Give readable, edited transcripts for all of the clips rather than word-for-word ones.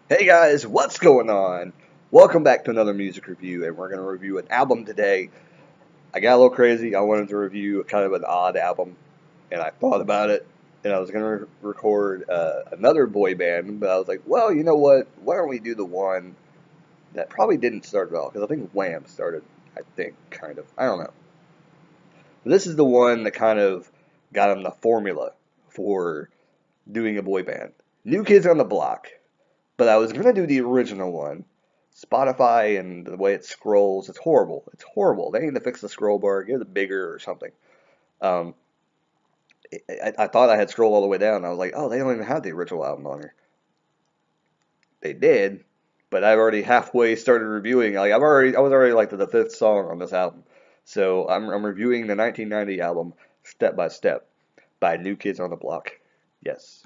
Hey guys, what's going on? Welcome back to another music review, and we're going to review an album today. I got a little crazy. I wanted to review kind of an odd album, and I thought about it, and I was going to record another boy band, but I was like, well, you know what? Why don't we do the one that probably didn't start well? Because I think Wham started, I think, kind of. I don't know. This is the one that kind of got them the formula for doing a boy band. New Kids on the Block. But I was gonna do the original one. Spotify and the way it scrolls, it's horrible. It's horrible. They need to fix the scroll bar, get it bigger or something. Um, I thought I had scrolled all the way down. And I was like, oh, they don't even have the original album on here. They did, but I've already halfway started reviewing. Like I was already like to the fifth song on this album. So I'm reviewing the 1990 album Step by Step by New Kids on the Block. Yes,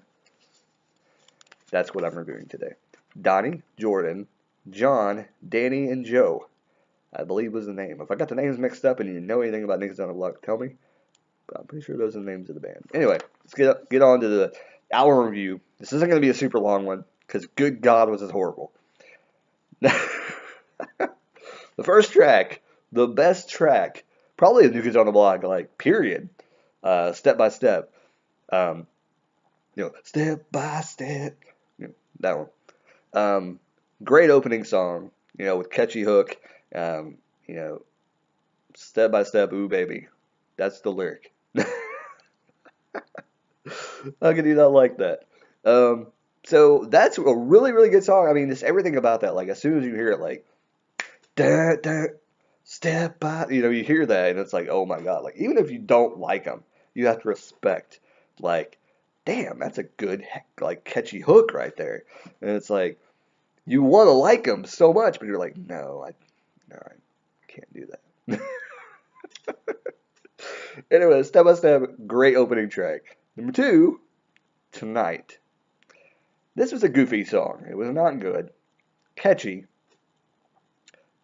that's what I'm reviewing today. Donnie, Jordan, John, Danny, and Joe, I believe was the name. If I got the names mixed up and you know anything about Niggas on the Block, tell me. But I'm pretty sure those are the names of the band. Anyway, let's get on to the album review. This isn't going to be a super long one because good God was it horrible. The first track, the best track, probably a New Kids on the Block, like period. Step by step. Um, step by step. That one. Um, Great opening song, with catchy hook. Um, you know, step by step, ooh baby. That's the lyric. How could you not like that? Um, so that's a really, really good song. I mean, just everything about that. Like as soon as you hear it, like da da step by, you hear that and it's like, oh my God. Like even if you don't like them, you have to respect. Like, damn, that's a good like catchy hook right there. And it's like you want to like them so much, but you're like, no, no, I can't do that. Anyway, Step by Step, great opening track. Number two, Tonight. This was a goofy song. It was not good. Catchy.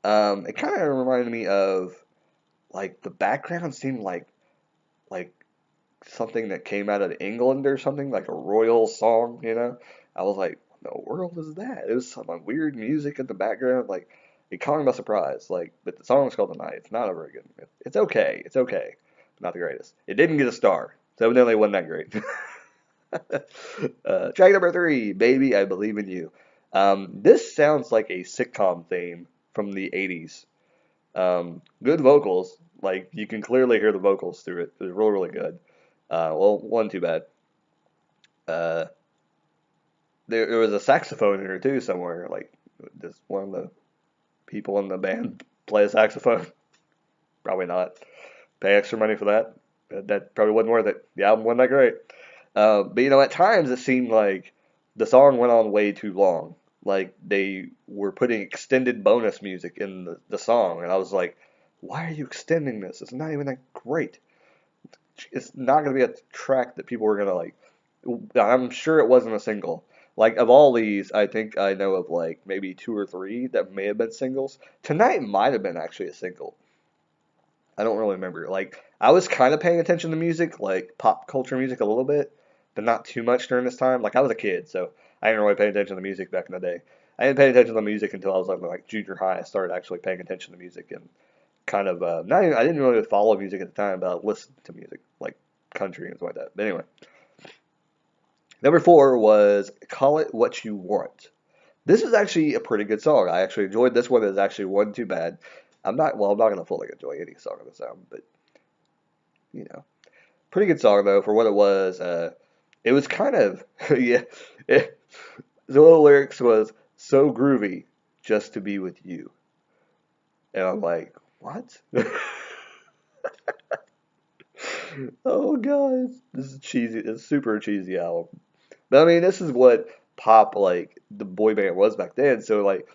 It kind of reminded me of like the background seemed like something that came out of England or something, like a royal song. I was like, what in the world is that? It was some like, weird music in the background, like it caught me by surprise. Like, but the song is called "The Night." It's not a very good. It's okay. It's okay. Not the greatest. It didn't get a star, so evidently it wasn't that great. Track number three, "Baby, I Believe in You." This sounds like a sitcom theme from the '80s. Good vocals, like you can clearly hear the vocals through it. It was really, really good. Well, one too bad. Uh, there was a saxophone in here too somewhere. Like, does one of the people in the band play a saxophone? Probably not. Pay extra money for that. That probably wasn't worth it. The album wasn't that great. But at times it seemed like the song went on way too long. Like they were putting extended bonus music in the song, and I was like, why are you extending this? It's not even that great. It's not going to be a track that people are going to like. I'm sure it wasn't a single. Like of all these, I think I know of like maybe two or three that may have been singles. Tonight might have been actually a single. I don't really remember. Like I was kind of paying attention to music, like pop culture music a little bit, but not too much during this time. Like I was a kid, so I didn't really pay attention to music back in the day. I didn't pay attention to music until I was like junior high. I started actually paying attention to music and kind of not even, I didn't really follow music at the time, but I listened to music like country and stuff like that. But anyway, number four was "Call It What You Want." This is actually a pretty good song. I actually enjoyed this one. It actually wasn't too bad. I'm not gonna fully enjoy any song on this album, but you know, pretty good song though for what it was. It was kind of yeah. It, the little lyrics was so groovy just to be with you, and I'm like, what? Oh god, this is cheesy. It's super cheesy album. But I mean, this is what pop like the boy band was back then. So like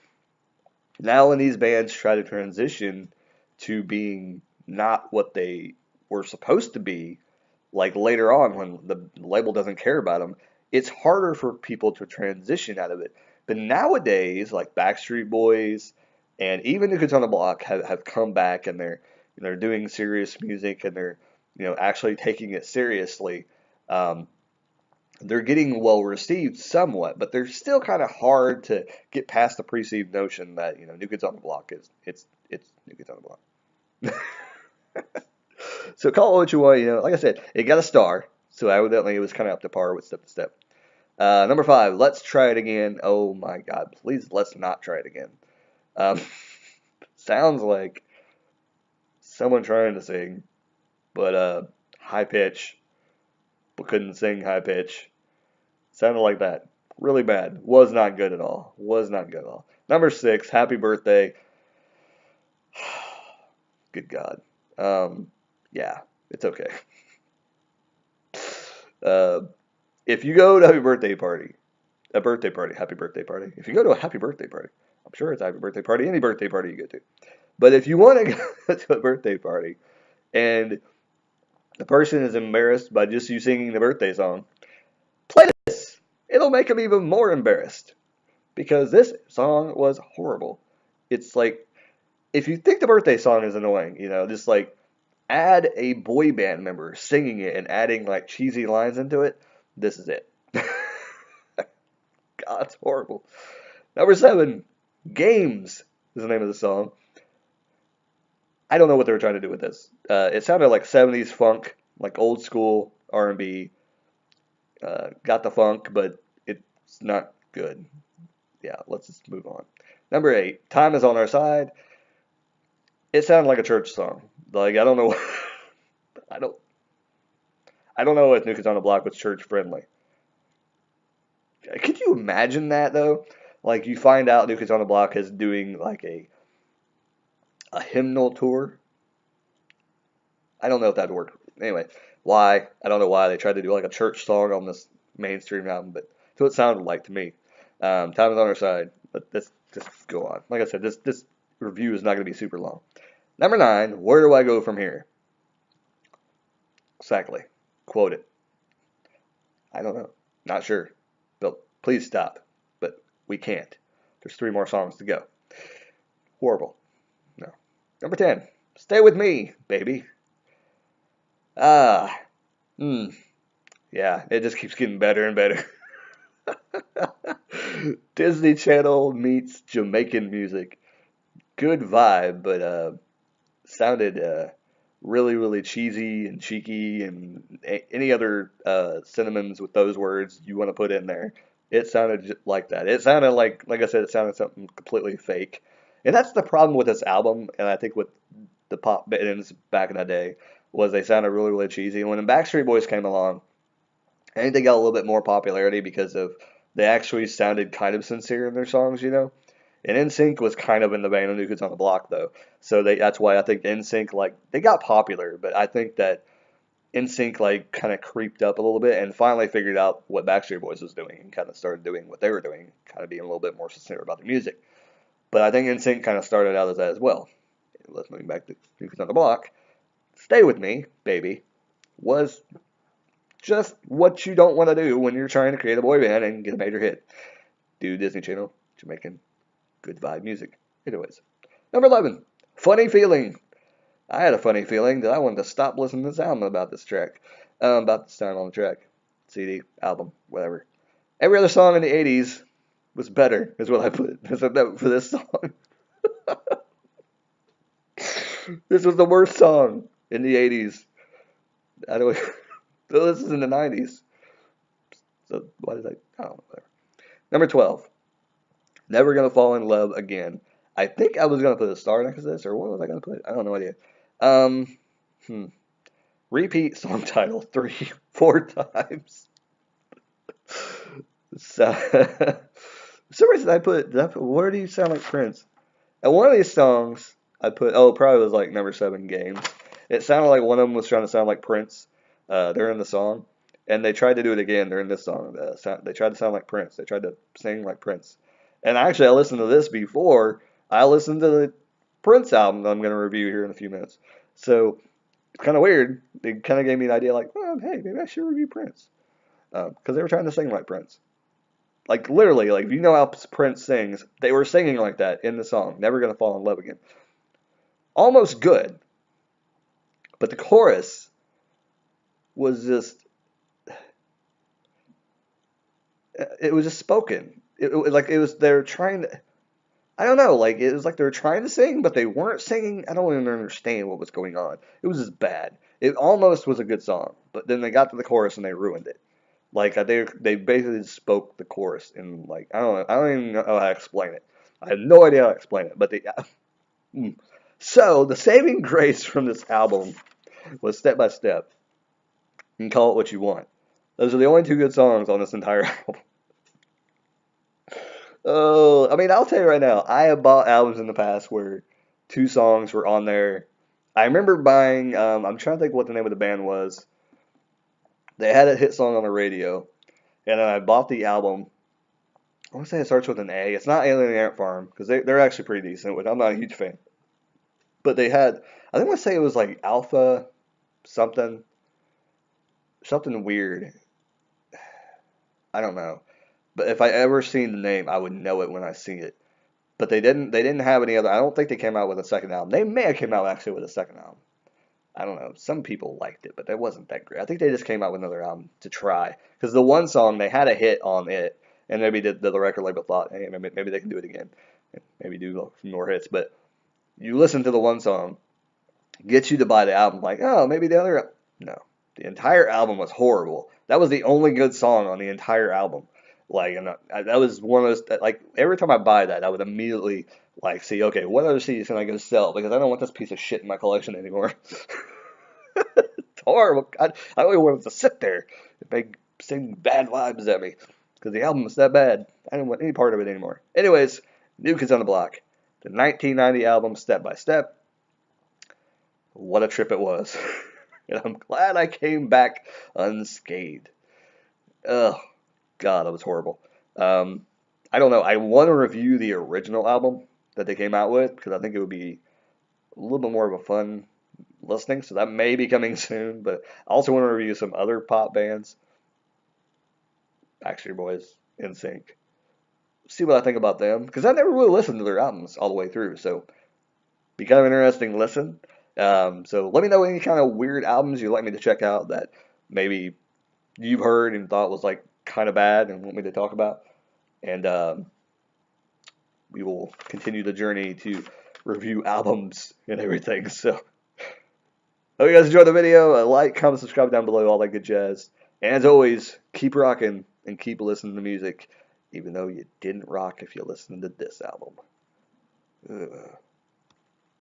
now when these bands try to transition to being not what they were supposed to be, like later on when the label doesn't care about them, it's harder for people to transition out of it. But nowadays, like Backstreet Boys and even New Kids on the Block have come back and they're doing serious music and they're actually taking it seriously. Um, they're getting well received somewhat, but they're still kind of hard to get past the perceived notion that New Kids on the Block is it's New Kids on the Block. So call it what you want. Like I said, it got a star, so evidently it was kind of up to par with Step to Step. Number 5, Let's Try It Again. Oh my God, please let's not try it again. Um, sounds like someone trying to sing, but high pitch, but couldn't sing high pitch. Sounded like that. Really bad. Was not good at all. Was not good at all. Number 6, Happy Birthday. Good God. Yeah, it's okay. Uh, if you go to a birthday party, happy birthday party. If you go to a happy birthday party, I'm sure it's a happy birthday party, any birthday party you go to. But if you want to go to a birthday party and the person is embarrassed by just you singing the birthday song, play this. It'll make them even more embarrassed because this song was horrible. It's like, if you think the birthday song is annoying, just like add a boy band member singing it and adding like cheesy lines into it. This is it. God, it's horrible. Number 7, Games is the name of the song. I don't know what they were trying to do with this. It sounded like 70s funk, like old school R&B. Got the funk, but it's not good. Yeah, let's just move on. Number 8, Time Is On Our Side. It sounded like a church song. Like, I don't know. I don't know if New Kids on the Block was church friendly. Could you imagine that though? Like, you find out New Kids on the Block is doing like a hymnal tour. I don't know if that'd work. Anyway, why? I don't know why they tried to do like a church song on this mainstream album, but that's what it sounded like to me. Time Is On Our Side. But let's just go on. Like I said, this review is not going to be super long. Number 9, Where Do I Go From Here? Exactly. Quote it. I don't know. Not sure. But please stop. But we can't. There's 3 more songs to go. Horrible. No. Number 10, Stay With Me, Baby. Ah. Yeah, it just keeps getting better and better. Disney Channel meets Jamaican music. Good vibe, but sounded really, really cheesy and cheeky and any other synonyms with those words you want to put in there. It sounded just like that. It sounded like I said, it sounded something completely fake. And that's the problem with this album, and I think with the pop bands back in the day, was they sounded really, really cheesy. And when the Backstreet Boys came along, I think they got a little bit more popularity because of they actually sounded kind of sincere in their songs. And NSYNC was kind of in the vein of New Kids on the Block, though. So that's why I think NSYNC, like, they got popular, but I think that NSYNC, like, kind of creeped up a little bit and finally figured out what Backstreet Boys was doing and kind of started doing what they were doing, kind of being a little bit more sincere about the music. But I think NSYNC kind of started out as that as well. Let's move back to New Kids on the Block. Stay With Me, Baby, was just what you don't want to do when you're trying to create a boy band and get a major hit. Do Disney Channel, Jamaican, good vibe music. Anyways. Number 11, Funny Feeling. I had a funny feeling that I wanted to stop listening to this album about this track. About the sound on the track. CD, album, whatever. Every other song in the 80s was better, is what I put as a note for this song. This was the worst song in the 80s. I don't know. This is in the 90s. So why did I don't know, whatever. Number 12, Never Gonna Fall in Love Again. I think I was gonna put a star next to this, or what was I gonna put? I don't know idea. Repeat song title 3, 4 times. So, for some reason did I put, where do you sound like Prince? And one of these songs I put, probably was like number 7, Games. It sounded like one of them was trying to sound like Prince during the song. And they tried to do it again during this song. They tried to sound like Prince. They tried to sing like Prince. And actually, I listened to this before I listened to the Prince album that I'm going to review here in a few minutes. So it's kind of weird. It kind of gave me an idea like, well, hey, maybe I should review Prince. Because they were trying to sing like Prince. Like literally, like if you know how Prince sings, they were singing like that in the song. Never Gonna Fall in Love Again. Almost good. But the chorus was just, It was just spoken. Like it was they're trying to. I don't know. Like it was like they were trying to sing, but they weren't singing. I don't even understand what was going on. It was just bad. It almost was a good song, but then they got to the chorus and they ruined it. Like they basically spoke the chorus in like I don't even know how to explain it. I have no idea how to explain it. But so the saving grace from this album was Step by Step. You can call it what you want. Those are the only two good songs on this entire album. Oh, I mean, I'll tell you right now, I have bought albums in the past where two songs were on there. I remember buying, I'm trying to think what the name of the band was. They had a hit song on the radio, and then I bought the album. I want to say it starts with an A. It's not Alien Ant Farm, because they're actually pretty decent, which I'm not a huge fan. But they had, I think I want to say it was like Alpha something, something weird. I don't know. But if I ever seen the name, I would know it when I see it. But they didn't have any other. I don't think they came out with a second album. They may have came out actually with a second album. I don't know. Some people liked it, but it wasn't that great. I think they just came out with another album to try because the one song they had a hit on it, and maybe the record label thought, hey, maybe they can do it again, maybe do some more hits. But you listen to the one song, gets you to buy the album. Like, oh, maybe the other. No, the entire album was horrible. That was the only good song on the entire album. Like, and that was one of those. Like, every time I buy that, I would immediately like see, okay, what other CDs can I go sell? Because I don't want this piece of shit in my collection anymore. It's horrible. I don't even want it to sit there if they sing bad vibes at me because the album is that bad. I don't want any part of it anymore. Anyways, New Kids on the Block, the 1990 album, Step by Step. What a trip it was. And I'm glad I came back unscathed. Oh, God, that was horrible. Um, I don't know. I want to review the original album that they came out with because I think it would be a little bit more of a fun listening. So that may be coming soon. But I also want to review some other pop bands. Backstreet Boys, NSYNC. See what I think about them because I never really listened to their albums all the way through. So be kind of interesting listen. So let me know any kind of weird albums you'd like me to check out that maybe you've heard and thought was like kind of bad and want me to talk about. And we will continue the journey to review albums and everything. So hope you guys enjoyed the video. Like, comment, subscribe down below, all that good jazz. And as always, keep rocking and keep listening to music, even though you didn't rock if you listened to this album. Ugh.